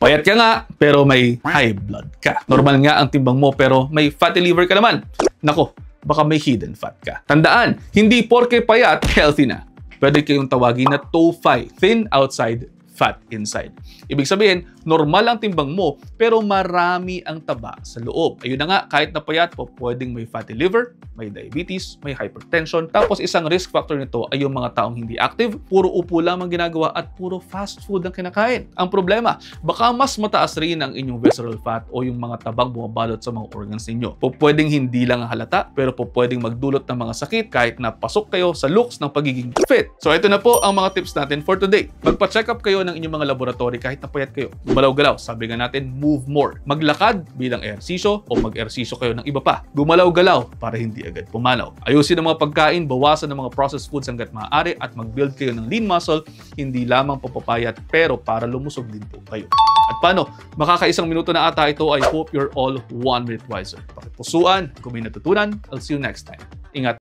Payat ka nga, pero may high blood ka. Normal nga ang timbang mo, pero may fatty liver ka naman. Nako, baka may hidden fat ka. Tandaan, hindi porke payat, healthy na. Pwede kayong tawagin na TOFI, thin outside, fat inside. Ibig sabihin, normal ang timbang mo, pero marami ang taba sa loob. Ayun na nga, kahit napayat po, pwedeng may fatty liver, may diabetes, may hypertension. Tapos isang risk factor nito ay yung mga taong hindi active, puro upo lang ang ginagawa at puro fast food ang kinakain. Ang problema, baka mas mataas rin ang inyong visceral fat o yung mga tabang bumabalot sa mga organs ninyo. Pwedeng hindi lang ang halata, pero pwedeng magdulot ng mga sakit kahit na pasok kayo sa looks ng pagiging fit. So ito na po ang mga tips natin for today. Magpa-check up kayo ng inyong mga laboratory kahit napayat kayo. Gumalaw-galaw, sabi nga natin, move more. Maglakad bilang ehersisyo o mag-ehersisyo kayo ng iba pa. Gumalaw-galaw para hindi agad pumanaw. Ayusin ang mga pagkain, bawasan ang mga processed foods hanggat maaari at mag-build kayo ng lean muscle, hindi lamang papapayat pero para lumusog din po kayo. At paano? Makakaisang minuto na ata ito. I hope you're all 1 minute wiser. Pakipusuan, kung may natutunan, I'll see you next time. Ingat!